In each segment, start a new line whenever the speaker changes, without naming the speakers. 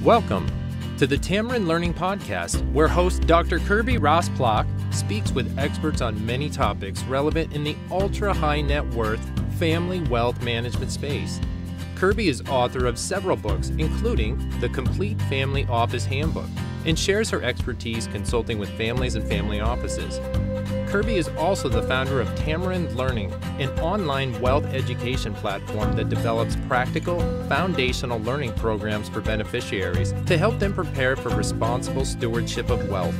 Welcome to the Tamarind Learning Podcast, where host Dr. Kirby Ross-Plock speaks with experts on many topics relevant in the ultra-high net worth family wealth management space. Kirby is author of several books, including The Complete Family Office Handbook, and shares her expertise consulting with families and family offices. Kirby is also the founder of Tamarind Learning, an online wealth education platform that develops practical, foundational learning programs for beneficiaries to help them prepare for responsible stewardship of wealth.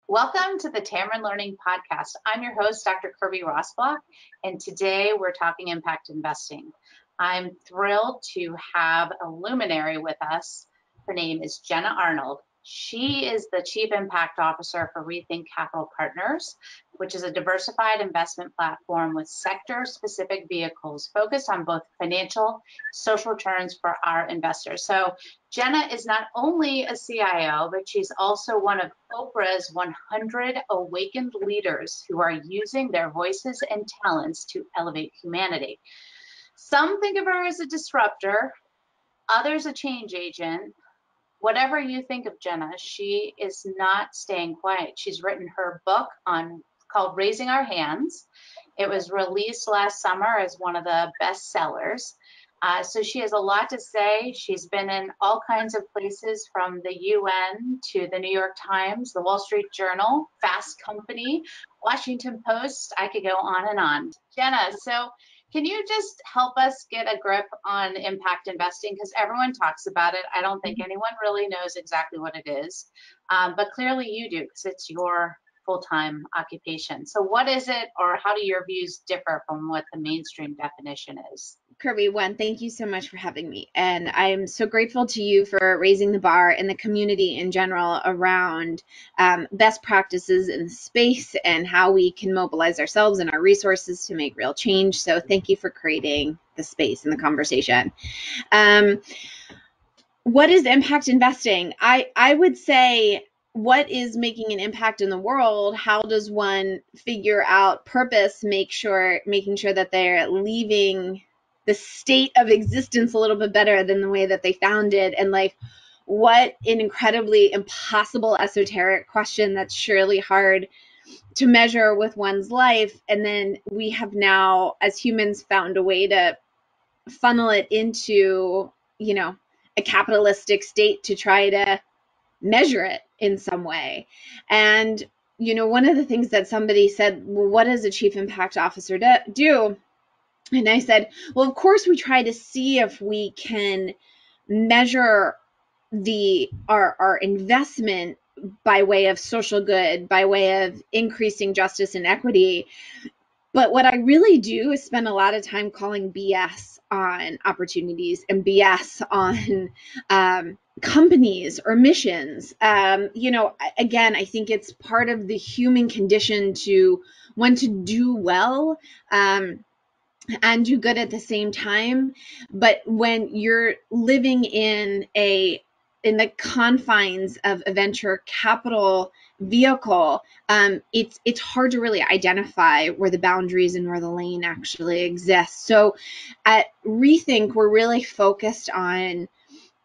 Welcome to the Tamarind Learning Podcast. I'm your host, Dr. Kirby Ross-Plock, and today we're talking impact investing. I'm thrilled to have a luminary with us. Her name is Jenna Arnold. She is the Chief Impact Officer for Rethink Capital Partners, which is a diversified investment platform with sector-specific vehicles focused on both financial, social returns for our investors. So Jenna is not only a CIO, but she's also one of Oprah's 100 awakened leaders who are using their voices and talents to elevate humanity. Some think of her as a disruptor, others a change agent. Whatever you think of Jenna, she is not staying quiet. She's written her book called Raising Our Hands. It was released last summer as one of the best sellers. So she has a lot to say. She's been in all kinds of places, from the UN to the New York Times, the Wall Street Journal, Fast Company, Washington Post. I could go on and on. Jenna, so can you just help us get a grip on impact investing? Because everyone talks about it. I don't think anyone really knows exactly what it is, but clearly you do, because it's your full-time occupation. So what is it, or how do your views differ from what the mainstream definition is?
Kirby, thank you so much for having me. And I'm so grateful to you for raising the bar and the community in general around best practices in the space and how we can mobilize ourselves and our resources to make real change. So thank you for creating the space and the conversation. What is impact investing? I would say, what is making an impact in the world? How does one figure out purpose, making sure that they're leaving the state of existence a little bit better than the way that they found it? And like, what an incredibly impossible esoteric question that's surely hard to measure with one's life. And then we have now, as humans, found a way to funnel it into, a capitalistic state to try to measure it in some way. And, one of the things that somebody said, well, what does a chief impact officer do? And I said, well, of course, we try to see if we can measure our investment by way of social good, by way of increasing justice and equity. But what I really do is spend a lot of time calling BS on opportunities and BS on companies or missions. Again, I think it's part of the human condition to want to do well and do good at the same time. But when you're living in the confines of a venture capital vehicle, it's hard to really identify where the boundaries and where the lane actually exists. So at Rethink, we're really focused on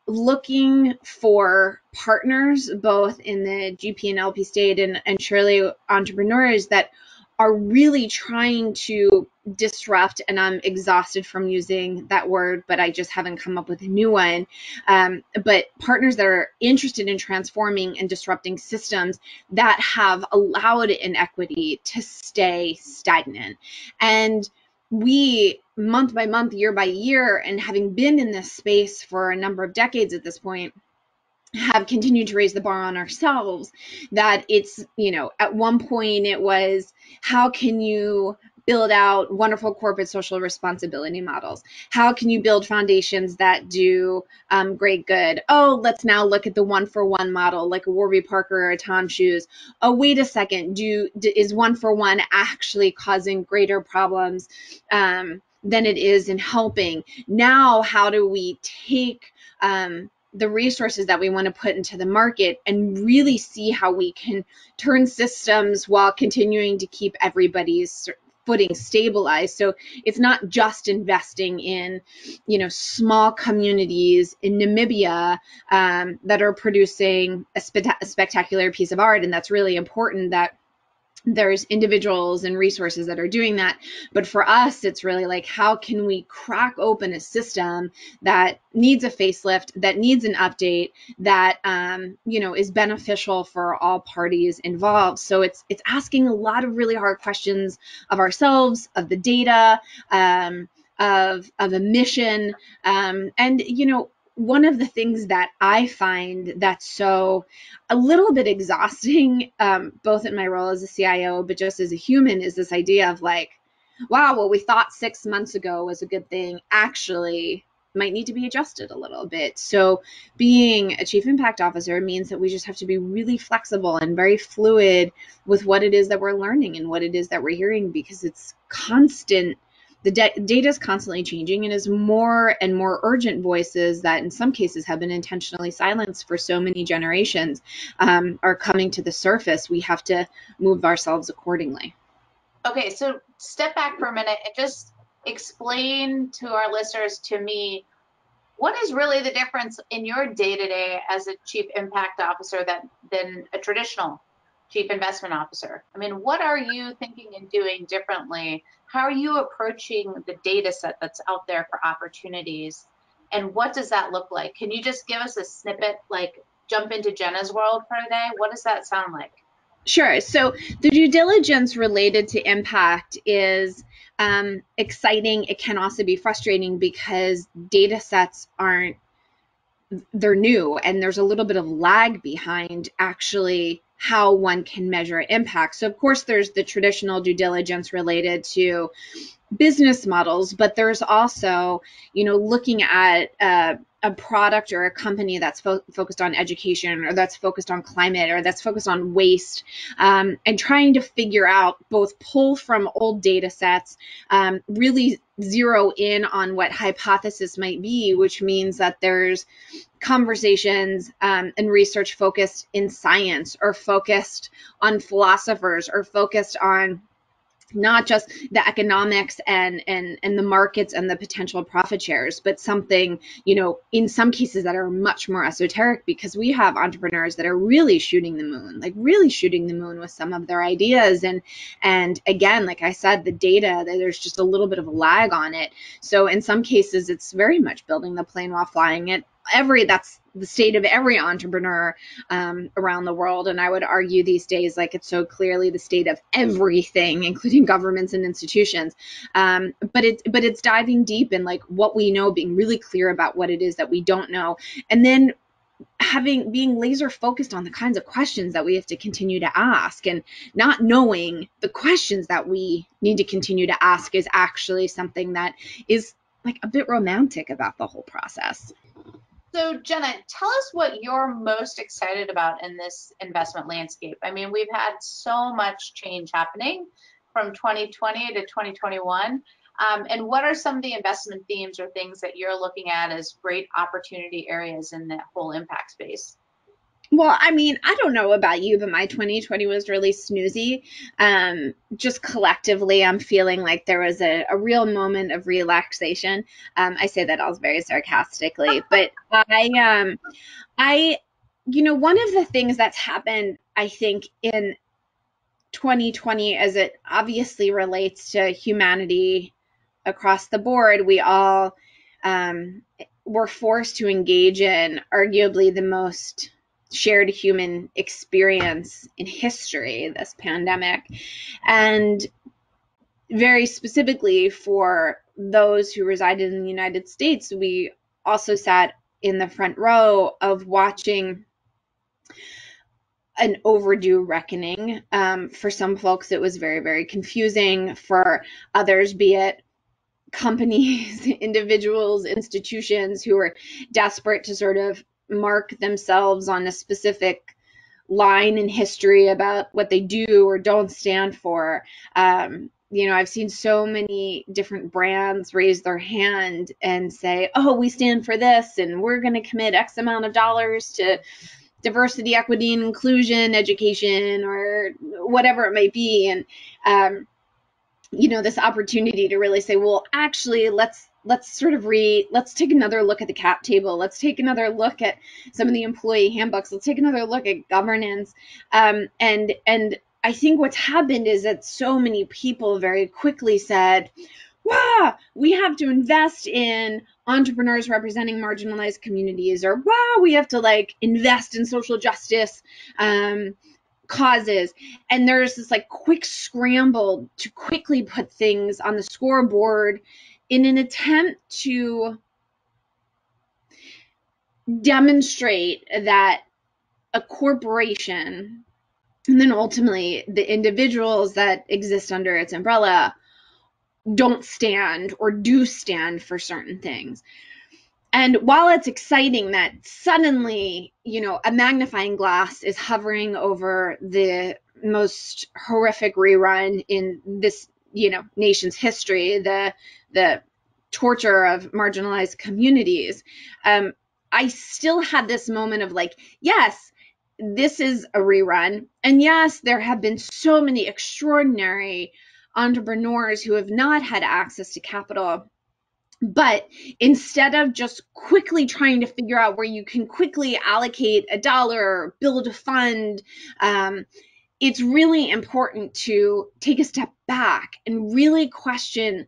looking for partners, both in the GP and LP state, and surely entrepreneurs that are really trying to disrupt, and I'm exhausted from using that word, but I just haven't come up with a new one, but partners that are interested in transforming and disrupting systems that have allowed inequity to stay stagnant. And we, month by month, year by year, and having been in this space for a number of decades at this point, have continued to raise the bar on ourselves, that it's, at one point it was, how can you build out wonderful corporate social responsibility models? How can you build foundations that do great good? Oh, let's now look at the one-for-one model, like a Warby Parker or a Tom Shoes. Oh, wait a second, is one-for-one actually causing greater problems than it is in helping? Now, how do we take the resources that we want to put into the market and really see how we can turn systems while continuing to keep everybody's footing stabilized. So it's not just investing in, small communities in Namibia that are producing a spectacular piece of art, and that's really important that there's individuals and resources that are doing that. But for us, it's really like, how can we crack open a system that needs a facelift, that needs an update, that, is beneficial for all parties involved. So it's asking a lot of really hard questions of ourselves, of the data, of a mission. One of the things that I find that's so a little bit exhausting, both in my role as a CIO, but just as a human, is this idea of like, wow, what we thought 6 months ago was a good thing actually might need to be adjusted a little bit. So being a chief impact officer means that we just have to be really flexible and very fluid with what it is that we're learning and what it is that we're hearing, because it's constant. The data is constantly changing, and as more and more urgent voices that in some cases have been intentionally silenced for so many generations are coming to the surface, we have to move ourselves accordingly.
Okay, so step back for a minute and just explain to our listeners, to me, what is really the difference in your day-to-day as a chief impact officer than a traditional chief investment officer? I mean, what are you thinking and doing differently? How are you approaching the data set that's out there for opportunities? And what does that look like? Can you just give us a snippet, like jump into Jenna's world for a day? What does that sound like?
Sure. So the due diligence related to impact is exciting. It can also be frustrating because data sets they're new, and there's a little bit of lag behind actually how one can measure impact. So of course there's the traditional due diligence related to business models, but there's also, looking at a product or a company that's focused on education, or that's focused on climate, or that's focused on waste, and trying to figure out, both pull from old data sets, really zero in on what hypothesis might be, which means that there's conversations and research focused in science, or focused on philosophers, or focused on not just the economics and the markets and the potential profit shares, but something, in some cases that are much more esoteric, because we have entrepreneurs that are really shooting the moon with some of their ideas. And again, like I said, the data, there's just a little bit of a lag on it. So in some cases, it's very much building the plane while flying it. That's the state of every entrepreneur around the world. And I would argue these days, like, it's so clearly the state of everything, including governments and institutions. But it's diving deep in like what we know, being really clear about what it is that we don't know, and then being laser focused on the kinds of questions that we have to continue to ask, and not knowing the questions that we need to continue to ask is actually something that is like a bit romantic about the whole process.
So Jenna, tell us what you're most excited about in this investment landscape. I mean, we've had so much change happening from 2020 to 2021. And what are some of the investment themes or things that you're looking at as great opportunity areas in that whole impact space?
Well, I mean, I don't know about you, but my 2020 was really snoozy. Just collectively, I'm feeling like there was a real moment of relaxation. I say that all very sarcastically, but one of the things that's happened, I think, in 2020, as it obviously relates to humanity across the board, we all were forced to engage in arguably the most shared human experience in history, this pandemic. And very specifically for those who resided in the United States, we also sat in the front row of watching an overdue reckoning. For some folks, it was very, very confusing. For others, be it companies, individuals, institutions who were desperate to sort of mark themselves on a specific line in history about what they do or don't stand for. I've seen so many different brands raise their hand and say, oh, we stand for this, and we're going to commit X amount of dollars to diversity, equity, and inclusion, education, or whatever it might be. And this opportunity to really say, well, actually, let's take another look at the cap table. Let's take another look at some of the employee handbooks. Let's take another look at governance. And I think what's happened is that so many people very quickly said, wow, we have to invest in entrepreneurs representing marginalized communities, or wow, we have to invest in social justice causes. And there's this quick scramble to quickly put things on the scoreboard in an attempt to demonstrate that a corporation, and then ultimately the individuals that exist under its umbrella, don't stand or do stand for certain things. And while it's exciting that suddenly, a magnifying glass is hovering over the most horrific rerun in this, nation's history, the torture of marginalized communities, I still had this moment of yes, this is a rerun. And yes, there have been so many extraordinary entrepreneurs who have not had access to capital. But instead of just quickly trying to figure out where you can quickly allocate a dollar or build a fund, it's really important to take a step back and really question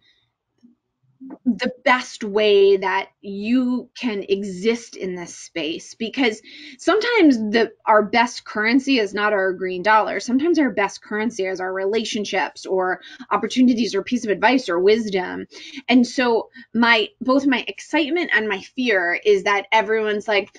the best way that you can exist in this space. Because sometimes our best currency is not our green dollar. Sometimes our best currency is our relationships or opportunities or piece of advice or wisdom. And so both my excitement and my fear is that everyone's like,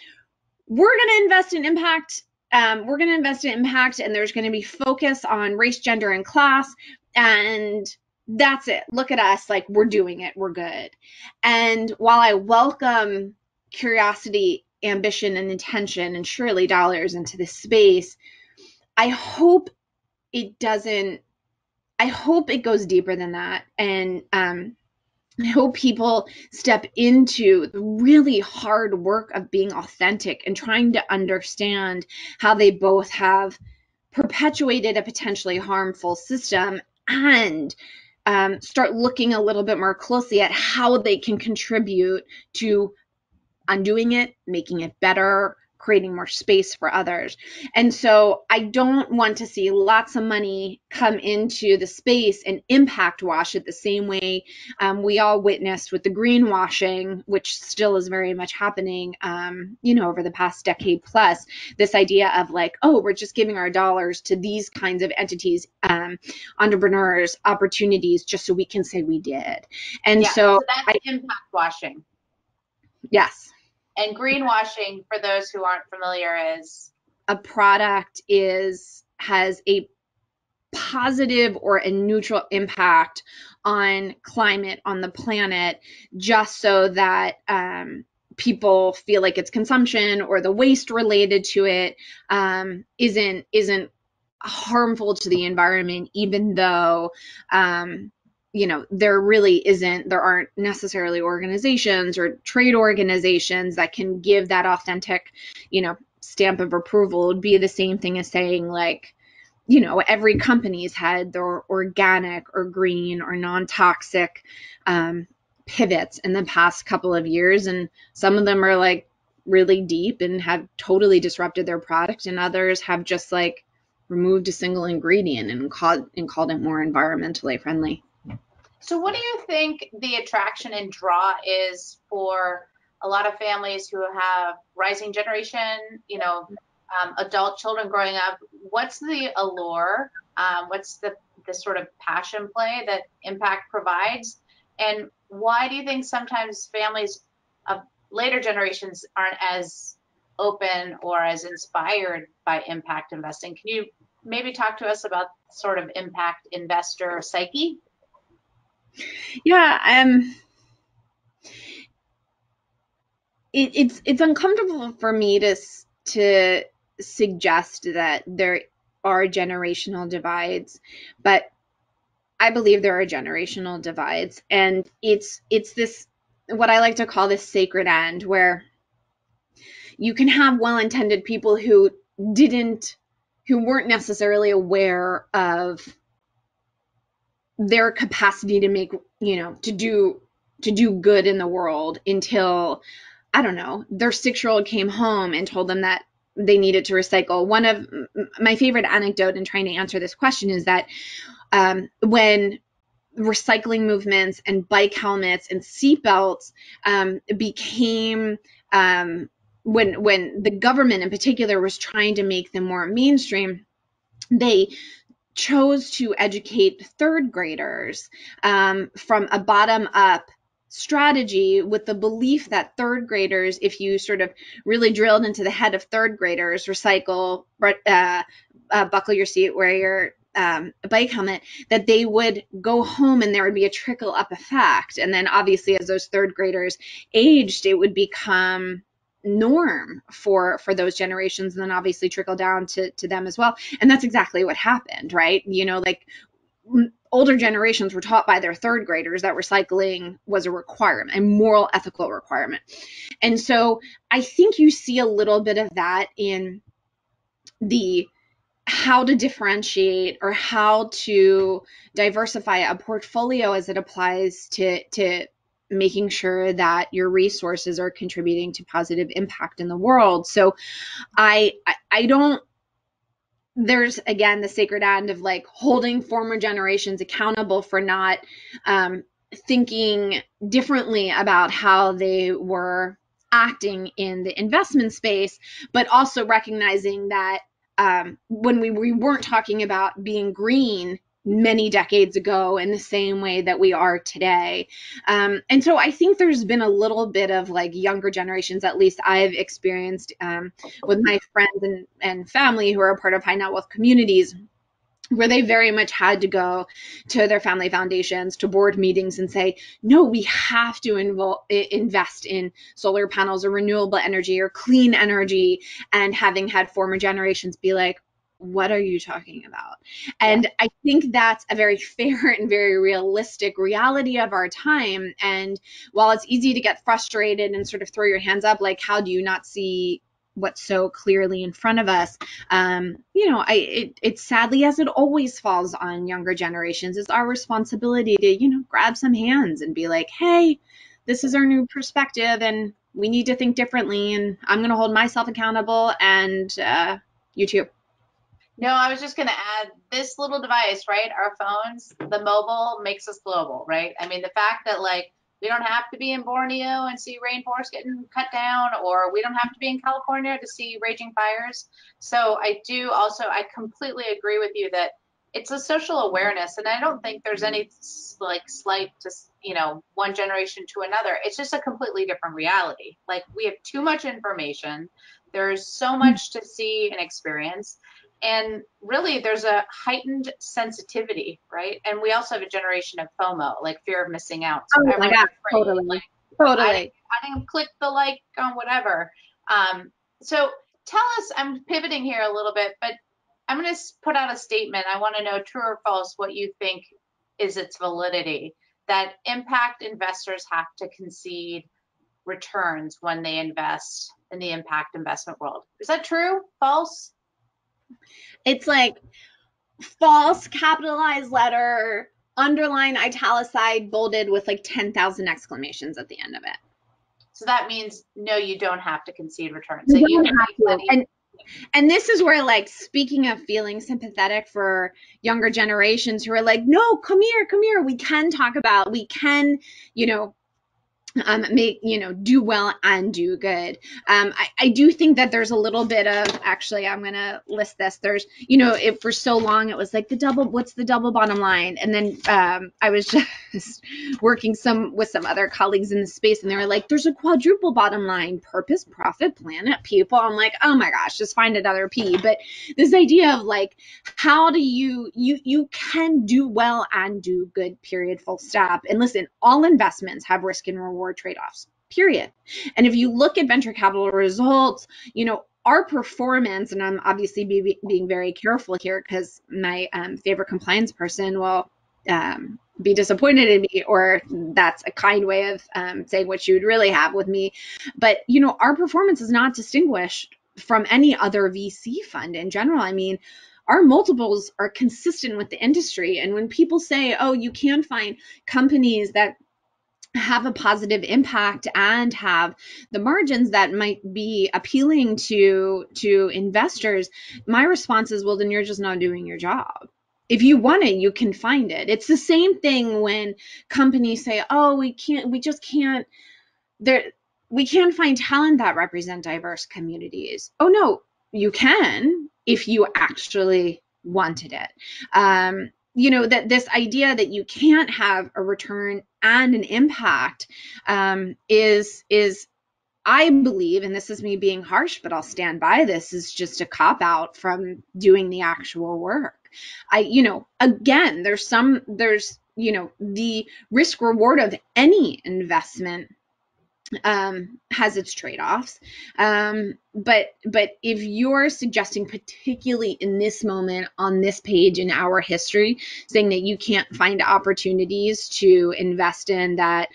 we're going to invest in impact. We're going to invest in impact, and there's going to be focus on race, gender, and class. And that's it. Look at us, we're doing it. We're good. And while I welcome curiosity, ambition, and intention, and surely dollars into this space, I hope it goes deeper than that. And I hope people step into the really hard work of being authentic and trying to understand how they both have perpetuated a potentially harmful system, and start looking a little bit more closely at how they can contribute to undoing it, making it better, creating more space for others. And so I don't want to see lots of money come into the space and impact wash it the same way we all witnessed with the greenwashing, which still is very much happening, over the past decade plus. This idea of we're just giving our dollars to these kinds of entities, entrepreneurs, opportunities, just so we can say we did. And
so that's impact washing.
Yes.
And greenwashing, for those who aren't familiar, is
a product has a positive or a neutral impact on climate, on the planet, just so that people feel like its consumption or the waste related to it isn't harmful to the environment, even though there aren't necessarily organizations or trade organizations that can give that authentic, stamp of approval. It would be the same thing as saying every company's had their organic or green or non-toxic pivots in the past couple of years. And some of them are really deep and have totally disrupted their product. And others have just removed a single ingredient and called it more environmentally friendly.
So what do you think the attraction and draw is for a lot of families who have rising generation, adult children growing up? What's the allure? What's the sort of passion play that impact provides? And why do you think sometimes families of later generations aren't as open or as inspired by impact investing? Can you maybe talk to us about sort of impact investor psyche?
Yeah, it's uncomfortable for me to suggest that there are generational divides, but I believe there are generational divides, and it's this, what I like to call this sacred end, where you can have well-intended people who weren't necessarily aware of their capacity to make, to do good in the world until, I don't know, their 6-year-old came home and told them that they needed to recycle. One of my favorite anecdote in trying to answer this question is that when recycling movements and bike helmets and seatbelts became, when the government in particular was trying to make them more mainstream, they chose to educate third graders from a bottom-up strategy, with the belief that third graders, if you sort of really drilled into the head of third graders, recycle, buckle your seat, wear your bike helmet, that they would go home and there would be a trickle up effect. And then obviously as those third graders aged, it would become norm for those generations, and then obviously trickle down to them as well. And that's exactly what happened, right? Like older generations were taught by their third graders that recycling was a requirement, a moral, ethical requirement. And so I think you see a little bit of that in the how to differentiate or how to diversify a portfolio as it applies to making sure that your resources are contributing to positive impact in the world. So I don't, there's again the sacred end of like holding former generations accountable for not thinking differerently about how they were acting in the investment space, but also recognizing that when we weren't talking about being green many decades ago in the same way that we are today. And so I think there's been a little bit of like younger generations, at least I've experienced with my friends and family who are a part of high net wealth communities, where they very much had to go to their family foundations, to board meetings and say, no, we have to invest in solar panels or renewable energy or clean energy. And having had former generations be like, what are you talking about? And I think that's a very fair and very realistic reality of our time. And while it's easy to get frustrated and sort of throw your hands up, like, how do you not see what's so clearly in front of us? It sadly, as it always falls on younger generations, it's our responsibility to, grab some hands and be like, hey, this is our new perspective and we need to think differently. And I'm going to hold myself accountable, and you too.
No, I was just going to add this little device, right? Our phones, the mobile makes us global, right? I mean, the fact that like we don't have to be in Borneo and see rainforests getting cut down, or we don't have to be in California to see raging fires. So I completely agree with you that it's a social awareness. And I don't think there's any like slight to, one generation to another. It's just a completely different reality. Like we have too much information. There's so much to see and experience. And really, there's a heightened sensitivity, right? And we also have a generation of FOMO, like fear of missing out. So
oh my God, totally.
Like,
totally.
I didn't click the like on whatever. So tell us, I'm pivoting here a little bit, but I'm going to put out a statement. I want to know, true or false, what you think is its validity, that impact investors have to concede returns when they invest in the impact investment world. Is that true? False?
It's like false, capitalized letter, underline, italicized, bolded with like 10,000 exclamations at the end of it.
So that means no, you don't have to concede returns.
You don't have to. And this is where, like, speaking of feeling sympathetic for younger generations who are like, no, come here, we can talk about, we can, do well and do good. I do think that there's a little bit of, actually, I'm going to list this. There's, for so long, it was like what's the double bottom line? And then I was just working with some other colleagues in the space, and they were like, there's a quadruple bottom line: purpose, profit, planet, people. I'm like, oh my gosh, just find another P. But this idea of like, how do you can do well and do good, period, full stop. And listen, all investments have risk and reward trade-offs, period. And if you look at venture capital results, our performance, and I'm obviously being very careful here because my favorite compliance person will be disappointed in me, or that's a kind way of saying what you would really have with me. But, our performance is not distinguished from any other VC fund in general. I mean, our multiples are consistent with the industry. And when people say, oh, you can find companies that have a positive impact and have the margins that might be appealing to investors, my response is, well, then you're just not doing your job. If you want it, you can find it. It's the same thing when companies say, oh, we can't find talent that represent diverse communities. Oh no, you can if you actually wanted it. That this idea that you can't have a return and an impact is I believe, and this is me being harsh, but I'll stand by this, is just a cop out from doing the actual work. Again, there's the risk reward of any investment has its trade-offs. But if you're suggesting, particularly in this moment on this page in our history, saying that you can't find opportunities to invest in that,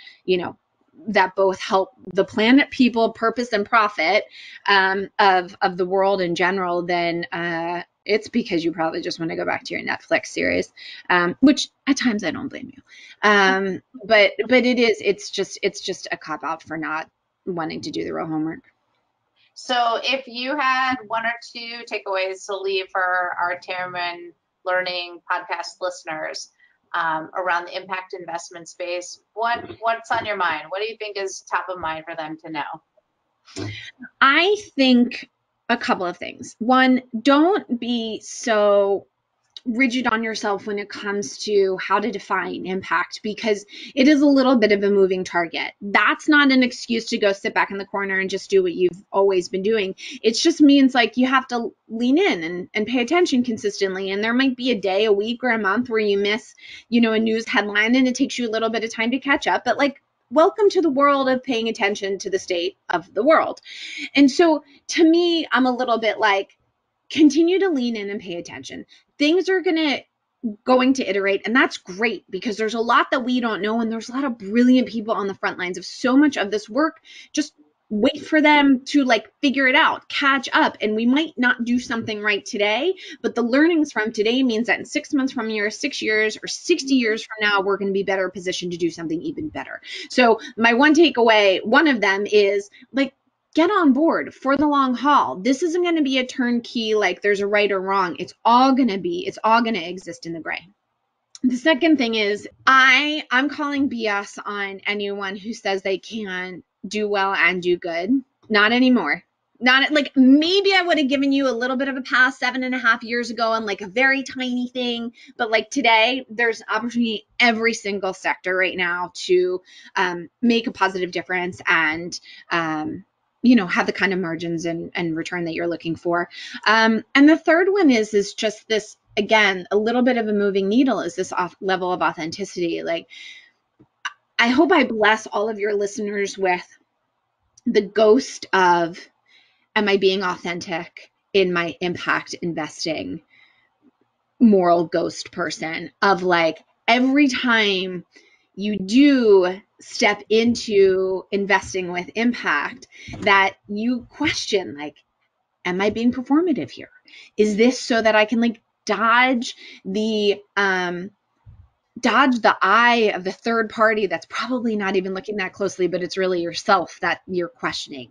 that both help the planet, people, purpose, and profit of the world in general, then it's because you probably just want to go back to your Netflix series, which at times I don't blame you. But it's just a cop out for not wanting to do the real homework.
So if you had one or two takeaways to leave for our Tamarind Learning podcast listeners around the impact investment space, what's on your mind? What do you think is top of mind for them to know?
I think a couple of things. One, don't be so rigid on yourself when it comes to how to define impact, because it is a little bit of a moving target. That's not an excuse to go sit back in the corner and just do what you've always been doing. It just means like you have to lean in and pay attention consistently. And there might be a day, a week, or a month where you miss, a news headline and it takes you a little bit of time to catch up. But welcome to the world of paying attention to the state of the world. And so to me, I'm a little bit like, continue to lean in and pay attention. Things are going to iterate, and that's great because there's a lot that we don't know, and there's a lot of brilliant people on the front lines of so much of this work. Just wait for them to figure it out, catch up, and we might not do something right today, but the learnings from today means that in 6 months from here, 6 years, or 60 years from now, we're going to be better positioned to do something even better. So my one takeaway, one of them is get on board for the long haul. This isn't going to be a turnkey, there's a right or wrong. It's all going to exist in the gray. The second thing is I'm calling BS on anyone who says they can do well and do good. Not anymore. Not maybe I would have given you a little bit of a pass 7.5 years ago on a very tiny thing, but today there's an opportunity in every single sector right now to make a positive difference and have the kind of margins and return that you're looking for. And the third one is just this, again, a little bit of a moving needle, is this level of authenticity. I hope I bless all of your listeners with the ghost of, am I being authentic in my impact investing moral ghost person of every time you do step into investing with impact, that you question, am I being performative here? Is this so that I can dodge the eye of the third party that's probably not even looking that closely, but it's really yourself that you're questioning?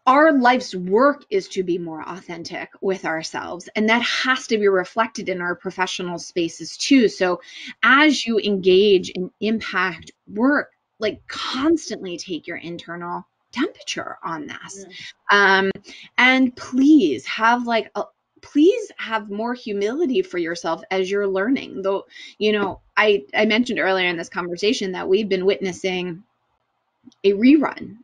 Our life's work is to be more authentic with ourselves, and that has to be reflected in our professional spaces too. So as you engage in impact work, constantly take your internal temperature on this. And please have please have more humility for yourself as you're learning. Though, I mentioned earlier in this conversation that we've been witnessing a rerun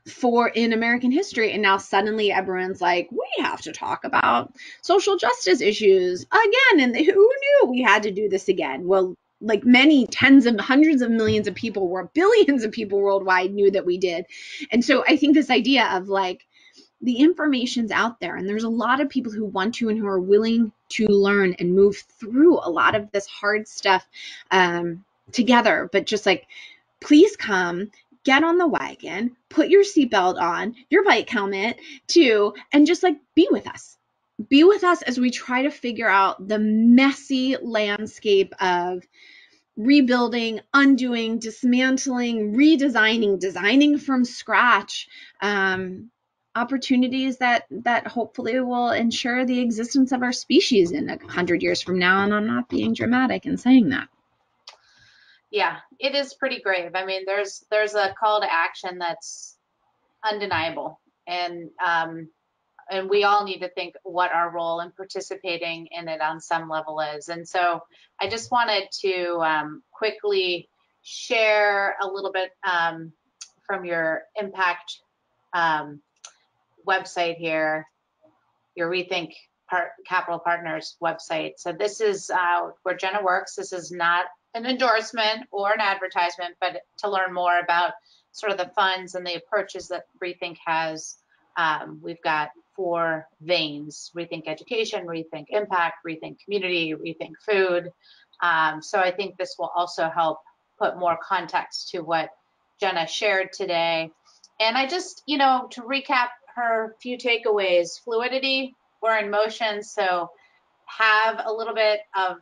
for in American history. And now suddenly everyone's we have to talk about social justice issues again. And who knew we had to do this again? Well, many tens of hundreds of millions of people, billions of people worldwide knew that we did. And so I think this idea of the information's out there, and there's a lot of people who want to and who are willing to learn and move through a lot of this hard stuff together. But just please come, get on the wagon, put your seatbelt on, your bike helmet too, and just be with us. be with us as we try to figure out the messy landscape of rebuilding, undoing, dismantling, redesigning, designing from scratch, opportunities that hopefully will ensure the existence of our species in 100 years from now. And I'm not being dramatic in saying that.
Yeah, it is pretty grave. I mean, there's a call to action that's undeniable, and we all need to think what our role in participating in it on some level is. And so I just wanted to quickly share a little bit from your impact website here, your Rethink Capital Partners website. So this is where Jenna works. This is not an endorsement or an advertisement, but to learn more about sort of the funds and the approaches that Rethink has. We've got 4 veins: Rethink Education, Rethink Impact, Rethink Community, Rethink Food. So I think this will also help put more context to what Jenna shared today. And I just, to recap her few takeaways: fluidity, we're in motion, so have a little bit of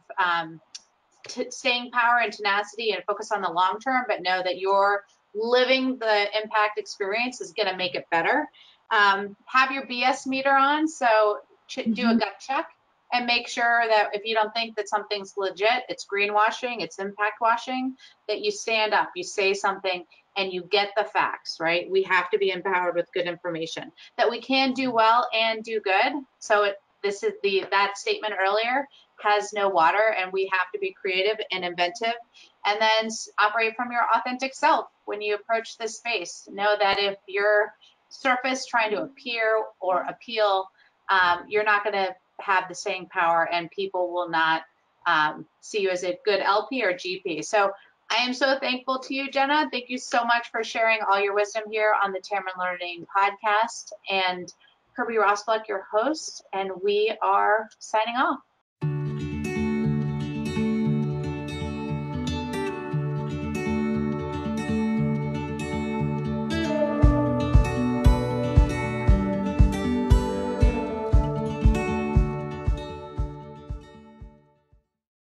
staying power and tenacity and focus on the long term, but know that you're living the impact experience is going to make it better. Have your BS meter on, so do a gut check and make sure that if you don't think that something's legit, it's greenwashing, it's impact washing, that you stand up, you say something, and you get the facts, right? We have to be empowered with good information, that we can do well and do good. So that statement earlier has no water, and we have to be creative and inventive, and then operate from your authentic self when you approach this space. Know that if you're surface trying to appear or appeal, you're not going to have the staying power, and people will not see you as a good LP or GP. So I am so thankful to you, Jenna. Thank you so much for sharing all your wisdom here on the Tamarind Learning podcast. And Kirby Rossblock, your host, and we are signing off.